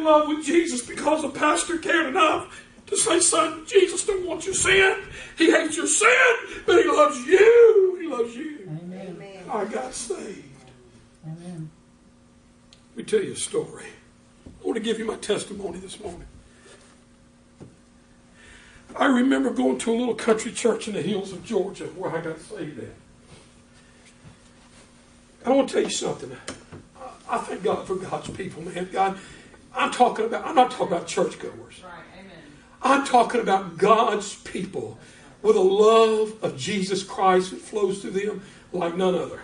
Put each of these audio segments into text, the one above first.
love with Jesus because the pastor cared enough to say, son, Jesus don't want your sin. He hates your sin, but he loves you. He loves you. Amen. I got saved. Amen. Let me tell you a story. I want to give you my testimony this morning. I remember going to a little country church in the hills of Georgia where I got saved at. I want to tell you something. I thank God for God's people, man. God, I'm not talking about churchgoers. Right, amen. I'm talking about God's people with a love of Jesus Christ that flows through them like none other.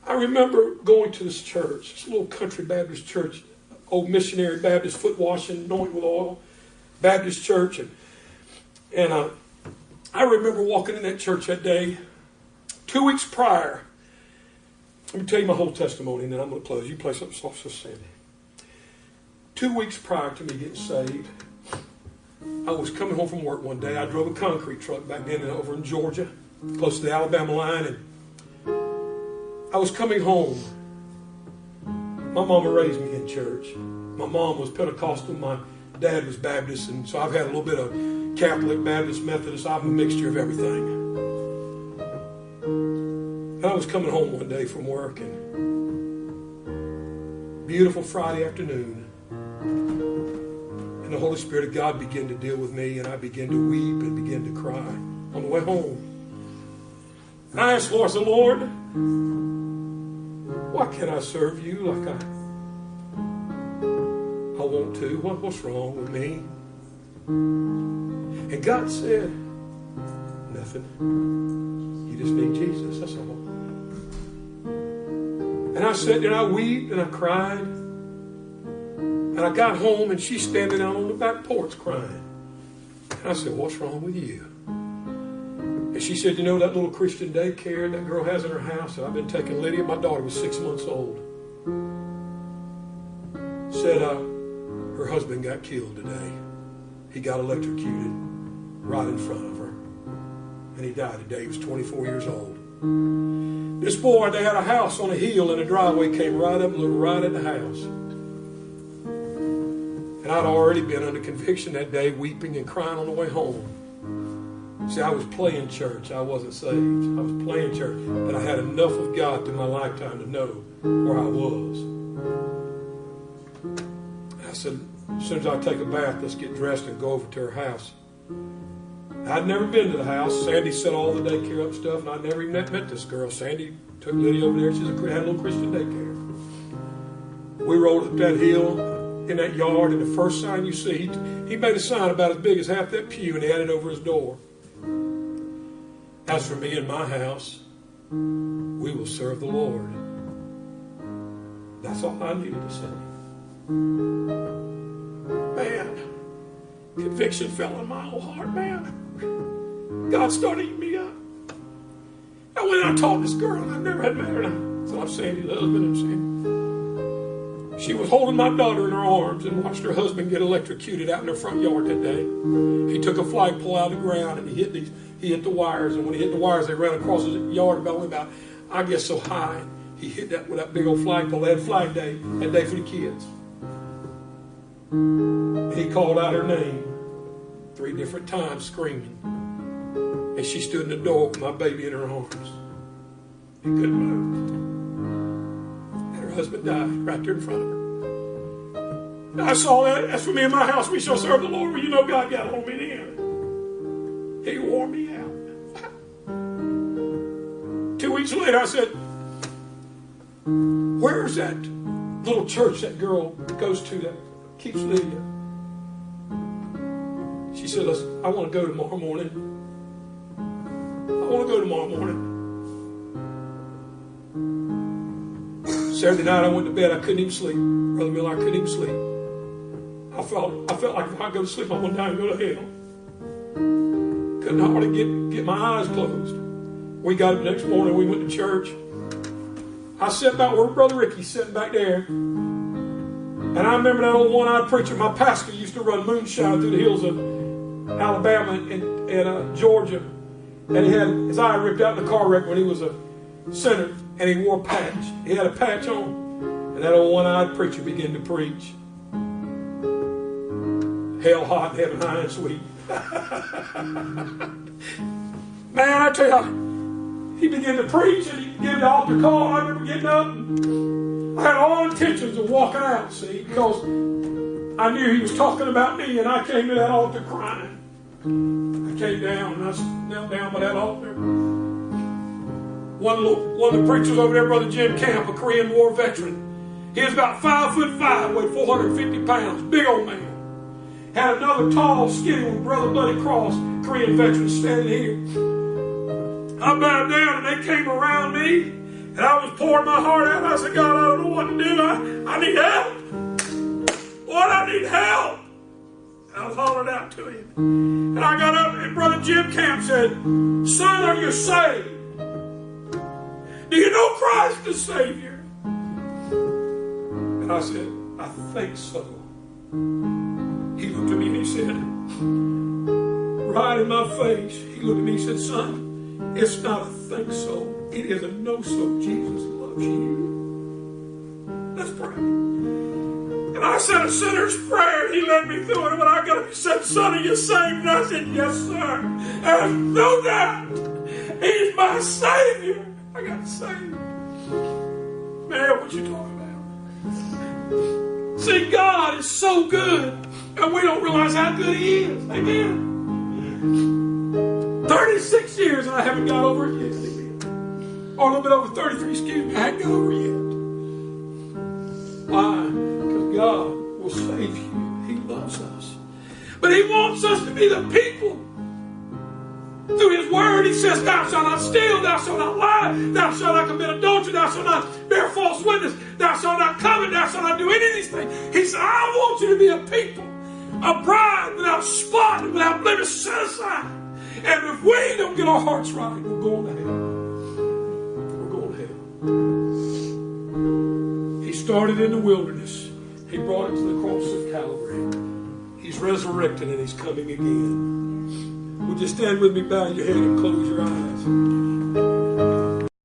I remember going to this church, this little country Baptist church, old missionary Baptist, foot washing, anointed with oil, Baptist church. And I remember walking in that church that day. 2 weeks prior, let me tell you my whole testimony and then I'm going to close. You play something soft, so Sandy. 2 weeks prior to me getting saved, I was coming home from work one day. I drove a concrete truck back then over in Georgia, close to the Alabama line, and I was coming home. My mama raised me in church. My mom was Pentecostal. My dad was Baptist, and so I've had a little bit of Catholic, Baptist, Methodist. I'm a mixture of everything. And I was coming home one day from work, and beautiful Friday afternoon, and the Holy Spirit of God began to deal with me, and I began to weep and began to cry on the way home. And I asked Lord, I said, Lord, why can't I serve you like I want to? What's wrong with me? And God said, nothing. You just need Jesus, that's all. And I sat there and I wept and I cried. And I got home and she's standing out on the back porch crying. And I said, what's wrong with you? And she said, you know that little Christian daycare that girl has in her house that I've been taking Lydia? My daughter was 6 months old. Said her husband got killed today. He got electrocuted right in front of her. And he died today. He was 24 years old. This boy, they had a house on a hill and a driveway came right up and looked right at the house. And I'd already been under conviction that day, weeping and crying on the way home. See, I was playing church. I wasn't saved. I was playing church. But I had enough of God through my lifetime to know where I was. I said, as soon as I take a bath, let's get dressed and go over to her house. I'd never been to the house. Sandy set all the daycare up stuff, and I'd never even met this girl. Sandy took Lydia over there. She had a little Christian daycare. We rolled up that hill in that yard, and the first sign you see, he made a sign about as big as half that pew, and he had it over his door. As for me and my house, we will serve the Lord. That's all I needed to say. Man, conviction fell in my whole heart, man. God started eating me up. I went and I taught this girl, and I never had met her. So I'm Sandy's husband and Sandy. She was holding my daughter in her arms and watched her husband get electrocuted out in her front yard that day. He took a flagpole out of the ground and he hit the wires, and when he hit the wires, they ran across his yard about, I guess, so high. He hit that with that big old flagpole. They had Flag Day that day for the kids. And he called out her name 3 different times, screaming. And she stood in the door with my baby in her arms. He couldn't move. And her husband died right there in front of her. And I saw that. As for me and my house, we shall serve the Lord. Well, you know God got on me then. He wore me out. 2 weeks later, I said, where's that little church that girl goes to that keeps Lydia? She said, I want to go tomorrow morning. I want to go tomorrow morning. Saturday night, I went to bed. I couldn't even sleep. Brother Miller, I couldn't even sleep. I felt like if I go to sleep, I'm going to die and go to hell. Couldn't hardly get my eyes closed. We got up the next morning. We went to church. I sat back where Brother Ricky's sitting back there. And I remember that old one-eyed preacher. My pastor used to run moonshine through the hills of Alabama and Georgia. And he had his eye ripped out in a car wreck when he was a sinner. And he wore a patch. He had a patch on. And that old one-eyed preacher began to preach. Hell hot, heaven high and sweet. Man, I tell you, he began to preach and he gave the altar call. I remember getting up and I had all intentions of walking out, see, because I knew he was talking about me, and I came to that altar crying. I came down and I knelt down by that altar. One of the preachers over there, Brother Jim Camp, a Korean War veteran. He was about 5'5", weighed 450 pounds, big old man. Had another tall, skinny one, Brother Buddy Cross, Korean veteran, standing here. I bowed down and they came around me, and I was pouring my heart out. I said, God, I don't know what to do. I need help. Lord, I need help. And I was hollering out to him. And I got up and Brother Jim Camp said, Son, are you saved? Do you know Christ the Savior? And I said, I think so. He looked at me and he said, right in my face, he looked at me and said, Son, it's not a think so. It is a know so. Jesus loves you. Let's pray. And I said a sinner's prayer, and he led me through it. And when I got up, he said, Son, are you saved? And I said, yes, sir. There's no doubt. He's my Savior. I got saved. Man, what you talking about? See, God is so good, and we don't realize how good he is. Amen. 36 years, and I haven't got over it yet. Amen. Or a little bit over 33, excuse me. I haven't got over it yet. Why? Because God will save you. He loves us. But he wants us to be the people. Through his word, he says, thou shalt not steal, thou shalt not lie, thou shalt not commit adultery, thou shalt not bear false witness, thou shalt not covet, thou shalt not do any of these things. He said, I want you to be a people, a bride without spot, without blemish, set aside. And if we don't get our hearts right, we're going to hell. We're going to hell. He started in the wilderness. He brought it to the cross of Calvary. He's resurrected and he's coming again. Would you stand with me, bow your head and close your eyes?